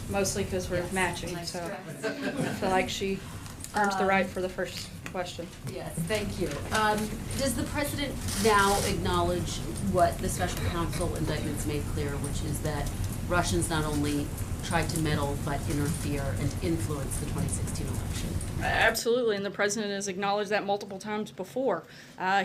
Mostly because we're matching, so I feel like she earns the right for the first question. Yes, thank you. Does the president now acknowledge what the special counsel indictments made clear, which is that Russians not only tried to meddle but interfere and influence the 2016 election? Absolutely, and the president has acknowledged that multiple times before.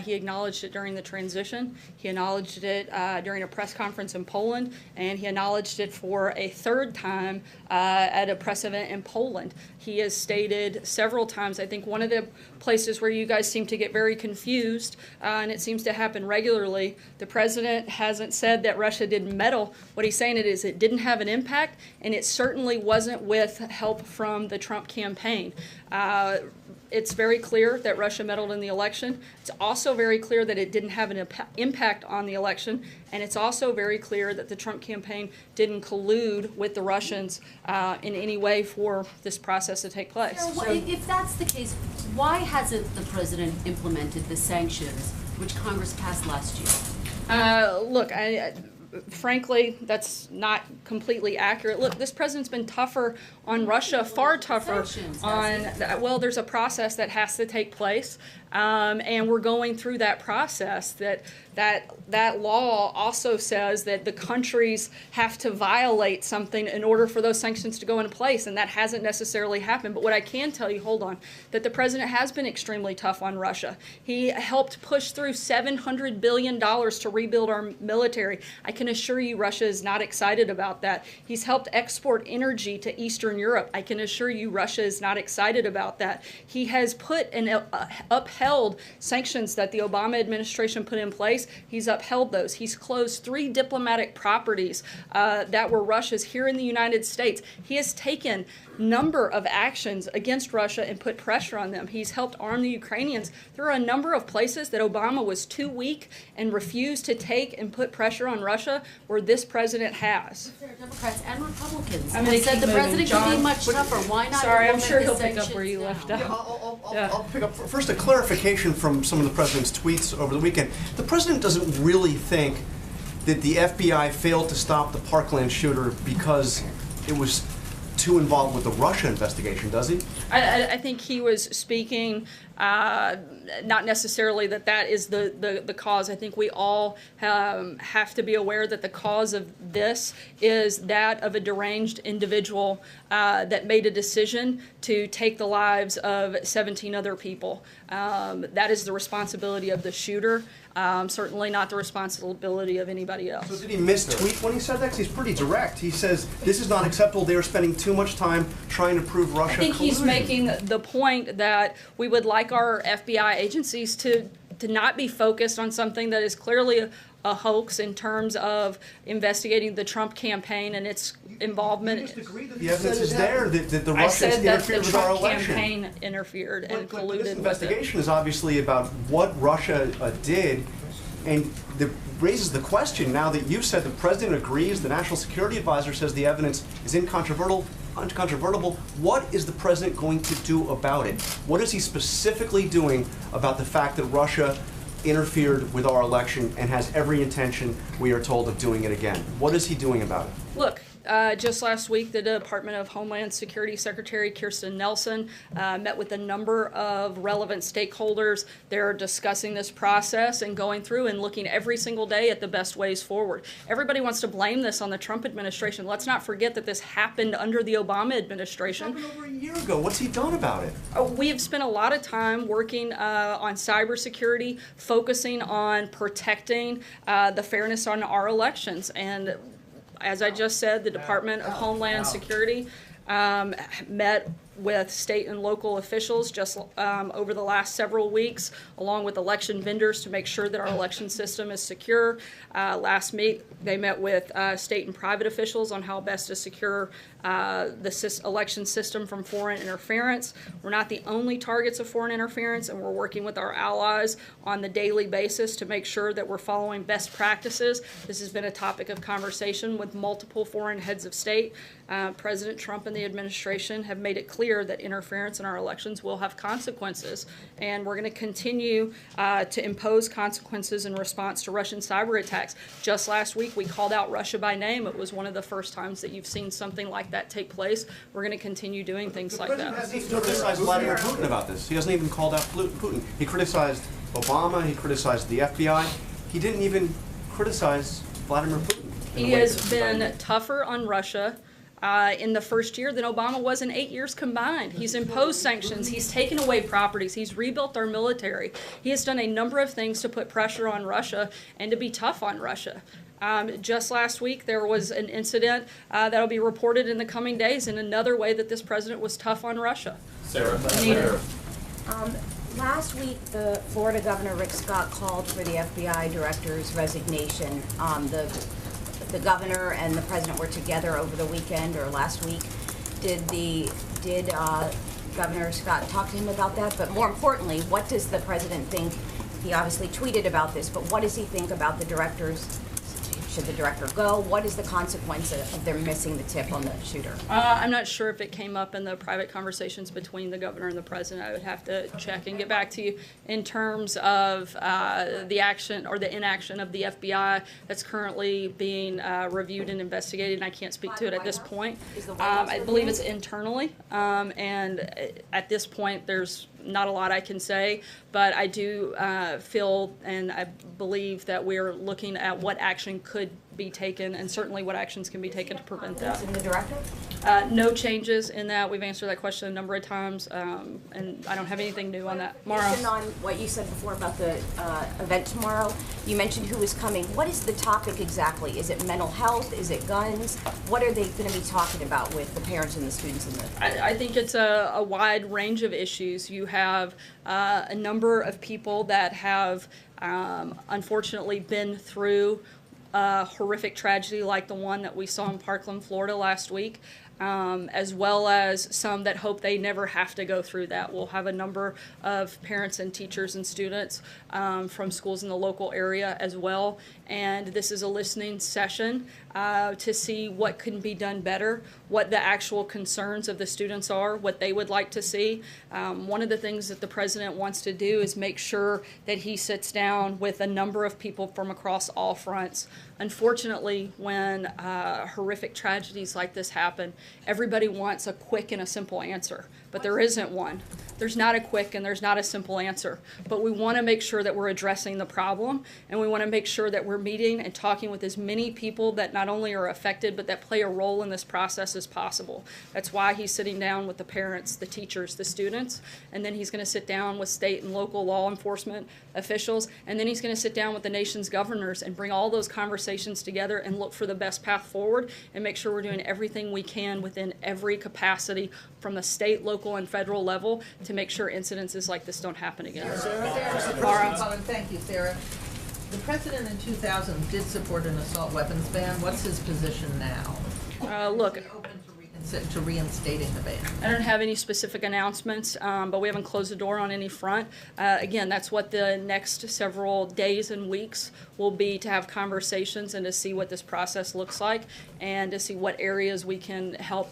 He acknowledged it during the transition, he acknowledged it during a press conference in Poland, and he acknowledged it for a third time at a press event in Poland. He has stated several times, I think one of the places where you guys seem to get very confused, and it seems to happen regularly, the president hasn't said that Russia didn't meddle. What he's saying is it didn't have an impact, and it certainly wasn't with help from the Trump campaign. It's very clear that Russia meddled in the election. It's also very clear that it didn't have an impact on the election, and it's also very clear that the Trump campaign didn't collude with the Russians in any way for this process to take place. So, if that's the case, why hasn't the president implemented the sanctions which Congress passed last year? Look, frankly, that's not completely accurate. Look, this president's been tougher on Russia, far tougher on, well, there's a process that has to take place, and we're going through that process. That law also says that the countries have to violate something in order for those sanctions to go into place, and that hasn't necessarily happened. But what I can tell you, hold on, that the president has been extremely tough on Russia. He helped push through $700 billion to rebuild our military. I can assure you Russia is not excited about that. He's helped export energy to Eastern Europe. I can assure you Russia is not excited about that. He has put and upheld sanctions that the Obama administration put in place. He's upheld those. He's closed 3 diplomatic properties that were Russia's here in the United States. He has taken number of actions against Russia and put pressure on them. He's helped arm the Ukrainians. There are a number of places that Obama was too weak and refused to take and put pressure on Russia where this president has. Democrats and Republicans I'm said the president could be much tougher. Why not? Sorry, I'm sure he'll pick up where you left off. I'll pick up. First, a clarification from some of the president's tweets over the weekend. The president doesn't really think that the FBI failed to stop the Parkland shooter because it was too involved with the Russia investigation, does he? I think he was speaking not necessarily that is the cause. I think we all have to be aware that the cause of this is that of a deranged individual that made a decision to take the lives of 17 other people. That is the responsibility of the shooter. Certainly not the responsibility of anybody else. So did he mistweet when he said that? 'Cause he's pretty direct. He says, this is not acceptable. They are spending too much time trying to prove Russia collusion. I think he's making the point that we would like our FBI agencies to not be focused on something that is clearly a hoax in terms of investigating the Trump campaign and its involvement. You just agree that the evidence is there that the Russians interfered with our election. I said that the Trump campaign interfered and colluded with it. This investigation is obviously about what Russia did, and that raises the question, now that you've said the president agrees, the National Security Advisor says the evidence is incontrovertible, what is the president going to do about it? What is he specifically doing about the fact that Russia interfered with our election and has every intention, we are told, of doing it again? What is he doing about it? Look, just last week, the Department of Homeland Security Secretary Kirstjen Nielsen met with a number of relevant stakeholders. They're discussing this process and going through and looking every single day at the best ways forward. Everybody wants to blame this on the Trump administration. Let's not forget that this happened under the Obama administration. It happened over a year ago. What's he done about it? We have spent a lot of time working on cybersecurity, focusing on protecting the fairness on our elections. And as I just said, the Department of Homeland Security met with state and local officials just over the last several weeks, along with election vendors, to make sure that our election system is secure. Last week, they met with state and private officials on how best to secure the election system from foreign interference. We're not the only targets of foreign interference, and we're working with our allies on the daily basis to make sure that we're following best practices. This has been a topic of conversation with multiple foreign heads of state. President Trump and the administration have made it clear clear that interference in our elections will have consequences. And we're going to continue to impose consequences in response to Russian cyber attacks. Just last week, we called out Russia by name. It was one of the first times that you've seen something like that take place. We're going to continue doing things like that. The president hasn't even criticized Vladimir Putin about this. He hasn't even called out Putin. He criticized Obama. He criticized the FBI. He didn't even criticize Vladimir Putin. He has been tougher on Russia in the first year than Obama was in 8 years combined. He's imposed sanctions. He's taken away properties. He's rebuilt our military. He has done a number of things to put pressure on Russia and to be tough on Russia. Just last week, there was an incident that'll be reported in the coming days in another way that this president was tough on Russia. Sarah. Last week, the Florida Governor Rick Scott called for the FBI director's resignation. The governor and the president were together over the weekend or last week. Did Governor Scott talk to him about that? But more importantly, what does the president think? He obviously tweeted about this, but what does he think about the directors? Should the director go? What is the consequence of their missing the tip on the shooter? I'm not sure if it came up in the private conversations between the governor and the president. I would have to check and get back to you. In terms of the action or the inaction of the FBI that's currently being reviewed and investigated, and I can't speak to it at this point. I believe it's internally, and at this point there's not a lot I can say, but I do feel and I believe that we're looking at what action could be taken, and certainly what actions can be taken to prevent that. In the director? No changes in that. We've answered that question a number of times, and I don't have anything new on that. Mara? Based on what you said before about the event tomorrow, you mentioned who is coming. What is the topic exactly? Is it mental health? Is it guns? What are they going to be talking about with the parents and the students in the... I think it's a wide range of issues. You have a number of people that have unfortunately been through a horrific tragedy like the one that we saw in Parkland, Florida last week, as well as some that hope they never have to go through that. We'll have a number of parents and teachers and students from schools in the local area as well. And this is a listening session to see what can be done better, what the actual concerns of the students are, what they would like to see. One of the things that the president wants to do is make sure that he sits down with a number of people from across all fronts. Unfortunately, when horrific tragedies like this happen, everybody wants a quick and a simple answer, but there isn't one. There's not a quick and there's not a simple answer, but we want to make sure that we're addressing the problem, and we want to make sure that we're meeting and talking with as many people that not only are affected but that play a role in this process as possible. That's why he's sitting down with the parents, the teachers, the students, and then he's going to sit down with state and local law enforcement officials, and then he's going to sit down with the nation's governors and bring all those conversations together and look for the best path forward and make sure we're doing everything we can within every capacity from the state, local, and federal level to make sure incidences like this don't happen again. Thank you, Sarah. The president in 2000 did support an assault weapons ban. What's his position now? Look, Is he open to reinstating the ban? I don't have any specific announcements, but we haven't closed the door on any front. Again, that's what the next several days and weeks will be, to have conversations and to see what this process looks like and to see what areas we can help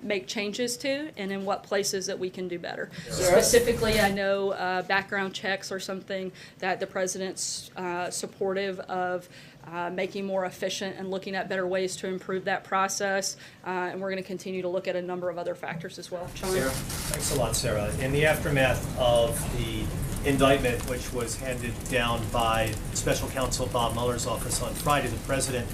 make changes to and in what places that we can do better. Specifically, I know background checks are something that the president's supportive of, making more efficient and looking at better ways to improve that process. And we're going to continue to look at a number of other factors as well. Sean? Sarah? Thanks a lot, Sarah. In the aftermath of the indictment, which was handed down by Special Counsel Bob Mueller's office on Friday, the president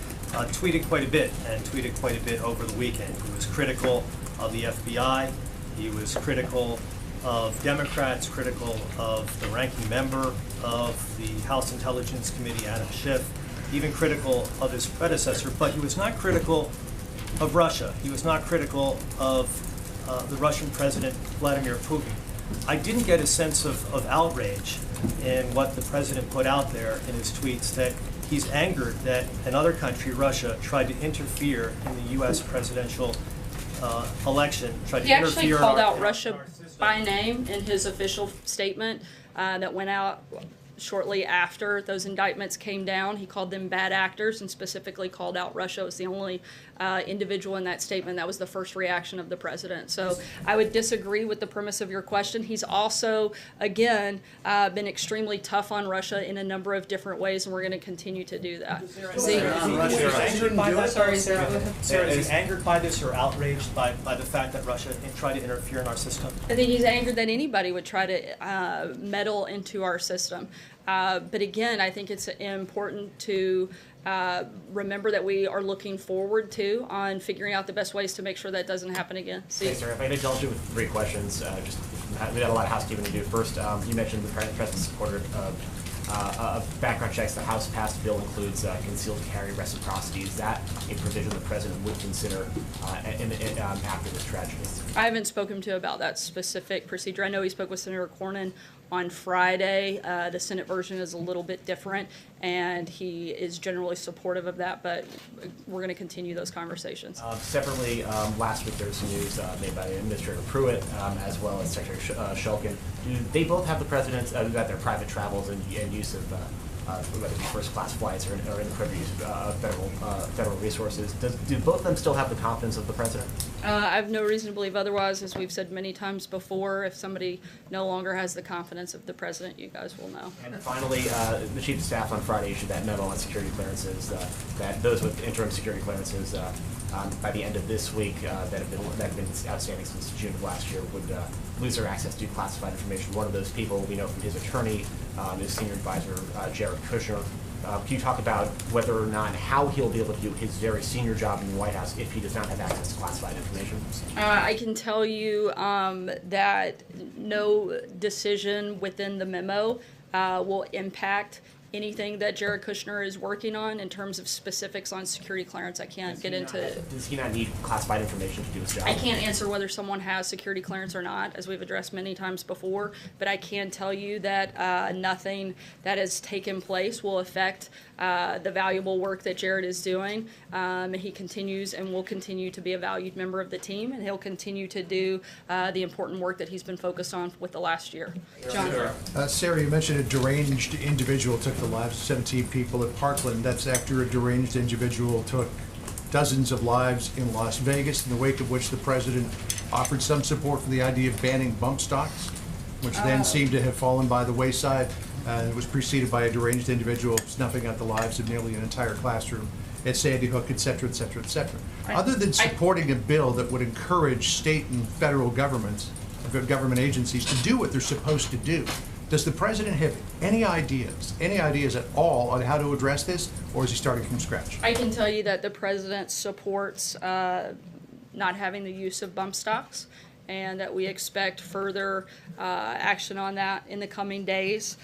tweeted quite a bit, and tweeted quite a bit over the weekend. He was critical of the FBI. He was critical of Democrats, critical of the ranking member of the House Intelligence Committee, Adam Schiff, even critical of his predecessor, but he was not critical of Russia. He was not critical of the Russian President, Vladimir Putin. I didn't get a sense of outrage in what the president put out there in his tweets, that he's angered that another country, Russia, tried to interfere in the U.S. presidential election, tried to interfere. He actually called out Russia by name in his official statement that went out shortly after those indictments came down. He called them bad actors and specifically called out Russia. It was the only individual in that statement. That was the first reaction of the president. So I would disagree with the premise of your question. He's also, again, been extremely tough on Russia in a number of different ways, and we're going to continue to do that. Sarah, is he angered by this or outraged by the fact that Russia tried to interfere in our system? I think he's angered that anybody would try to meddle into our system. But again, I think it's important to remember that we are looking forward to on figuring out the best ways to make sure that doesn't happen again. Thanks, Sarah. If I can indulge you with 3 questions, we got a lot of housekeeping to do. First, you mentioned the president's supporter of background checks. The House passed bill includes concealed carry reciprocity. Is that a provision the president would consider after this tragedy? I haven't spoken to him about that specific procedure. I know he spoke with Senator Cornyn on Friday. The Senate version is a little bit different, and he is generally supportive of that, but we're going to continue those conversations. Separately, last week there was some news made by Administrator Pruitt as well as Secretary Shulkin. Do they both have the president's about their private travels and use of whether it be first-class flights or inappropriate use of federal resources? Do both of them still have the confidence of the president? I have no reason to believe otherwise. As we've said many times before, if somebody no longer has the confidence of the president, you guys will know. And finally, the Chief of Staff on Friday issued that memo on security clearances, that those with interim security clearances by the end of this week that have been outstanding since June of last year would lose their access to classified information. One of those people we know from his attorney is Senior Advisor Jared Kushner. Can you talk about whether or not how he'll be able to do his very senior job in the White House if he does not have access to classified information? I can tell you that no decision within the memo will impact anything that Jared Kushner is working on in terms of specifics on security clearance. I can't get into. Does he not need classified information to do his job? I can't answer whether someone has security clearance or not, as we've addressed many times before, but I can tell you that nothing that has taken place will affect the valuable work that Jared is doing. He continues and will continue to be a valued member of the team, and he'll continue to do the important work that he's been focused on with the last year. John. Sarah, you mentioned a deranged individual took the lives of 17 people at Parkland. That's after a deranged individual took dozens of lives in Las Vegas, in the wake of which the president offered some support for the idea of banning bump stocks, which then seemed to have fallen by the wayside. It was preceded by a deranged individual snuffing out the lives of nearly an entire classroom at Sandy Hook, et cetera, et cetera, et cetera. Other than supporting a bill that would encourage state and federal government agencies to do what they're supposed to do, does the president have any ideas at all on how to address this, or is he starting from scratch? I can tell you that the president supports not having the use of bump stocks, and that we expect further action on that in the coming days.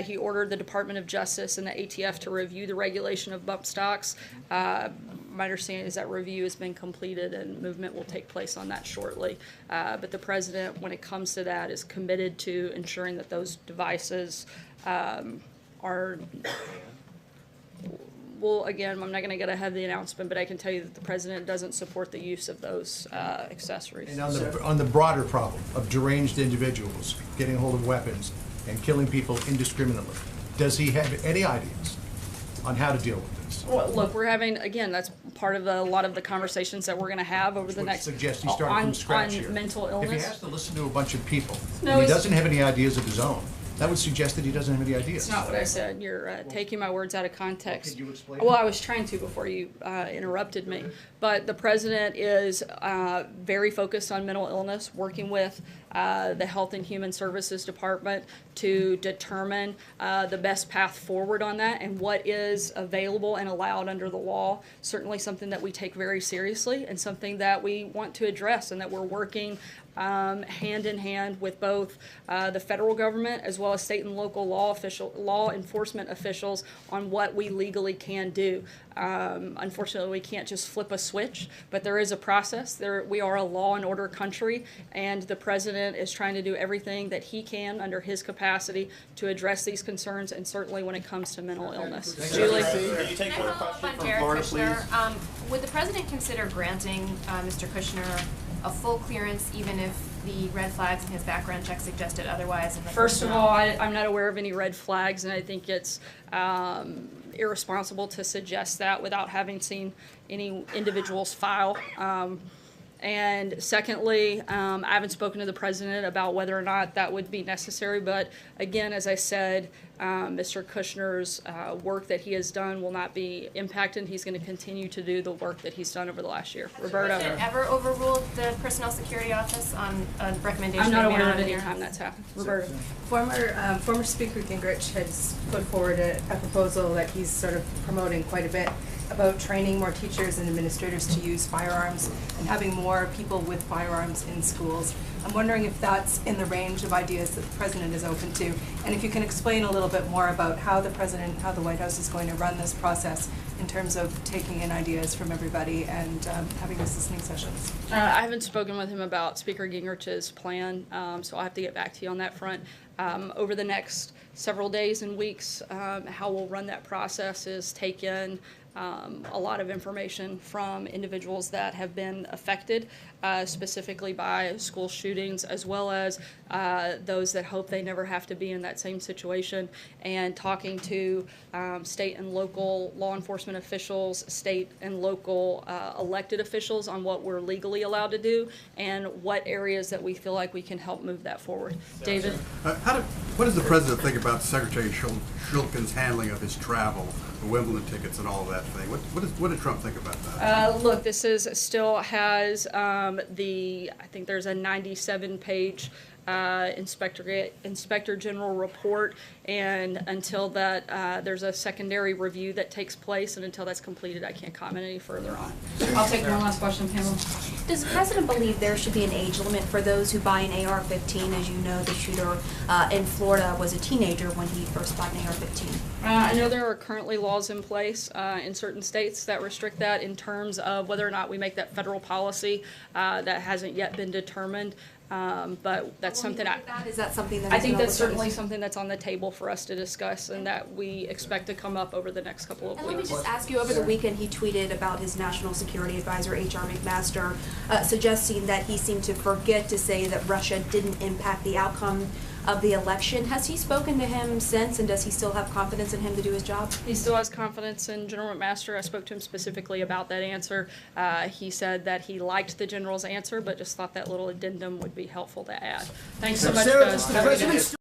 He ordered the Department of Justice and the ATF to review the regulation of bump stocks. My understanding is that review has been completed and movement will take place on that shortly. But the president, when it comes to that, is committed to ensuring that those devices are. Well, again, I'm not going to get ahead of the announcement, but I can tell you that the president doesn't support the use of those accessories. And on the broader problem of deranged individuals getting hold of weapons and killing people indiscriminately, does he have any ideas on how to deal with this? Well, look, we're having, again, that's part of a lot of the conversations that we're going to have over the next. Suggest he started from scratch here. On mental illness. If he has to listen to a bunch of people No, and he doesn't have any ideas of his own, that would suggest that he doesn't have any ideas. That's not what I said. You're taking my words out of context. Could you explain? Well, I was trying to before you interrupted me. But the president is very focused on mental illness, working with the Health and Human Services Department to determine the best path forward on that and what is available and allowed under the law. Certainly something that we take very seriously and something that we want to address, and that we're working hand in hand with both the federal government as well as state and local law enforcement officials on what we legally can do. Unfortunately, we can't just flip a switch, but there is a process. We are a law and order country, and the president is trying to do everything that he can under his capacity to address these concerns, and certainly when it comes to mental illness. Julie? Can you take Can I one follow up question on from Jared Florida, please? Kushner? Would the president consider granting Mr. Kushner a full clearance even if the red flags in his background check suggested otherwise? In the First of all, I'm not aware of any red flags, and I think it's irresponsible to suggest that without having seen any individual's file. And secondly, I haven't spoken to the president about whether or not that would be necessary, but again, as I said, Mr. Kushner's work that he has done will not be impacted. He's going to continue to do the work that he's done over the last year. Roberto? Has the president ever overruled the Personnel Security Office on a recommendation? I'm not made aware on of any here? time that's happened. Roberto? Former Speaker Gingrich has put forward a proposal that he's sort of promoting quite a bit about training more teachers and administrators to use firearms and having more people with firearms in schools. I'm wondering if that's in the range of ideas that the president is open to, and if you can explain a little bit more about how the president, how the White House is going to run this process in terms of taking in ideas from everybody and having these listening sessions. I haven't spoken with him about Speaker Gingrich's plan, so I'll have to get back to you on that front. Over the next several days and weeks, how we'll run that process is take in a lot of information from individuals that have been affected, specifically by school shootings, as well as those that hope they never have to be in that same situation, and talking to state and local law enforcement officials, state and local elected officials on what we're legally allowed to do and what areas that we feel like we can help move that forward. David? What does the president think about Secretary Shulkin's handling of his travel, the Wimbledon tickets and all of that thing? What did Trump think about that? Look, this is still has I think there's a 97-page Inspector General report, and until that there's a secondary review that takes place, and until that's completed, I can't comment any further on it. I'll take one last question, Pamela. Does the president believe there should be an age limit for those who buy an AR-15? As you know, the shooter in Florida was a teenager when he first bought an AR-15. I know there are currently laws in place in certain states that restrict that. In terms of whether or not we make that federal policy, that hasn't yet been determined. But that's something Is that something that I think that's certainly something that's on the table for us to discuss, and that we expect to come up over the next couple of And let me weeks. just ask you, over the weekend he tweeted about his National Security Advisor, H.R. McMaster, suggesting that he seemed to forget to say that Russia didn't impact the outcome of the election. Has he spoken to him since, and does he still have confidence in him to do his job? He still has confidence in General McMaster. I spoke to him specifically about that answer. He said that he liked the general's answer, but just thought that little addendum would be helpful to add. Thanks so much, guys.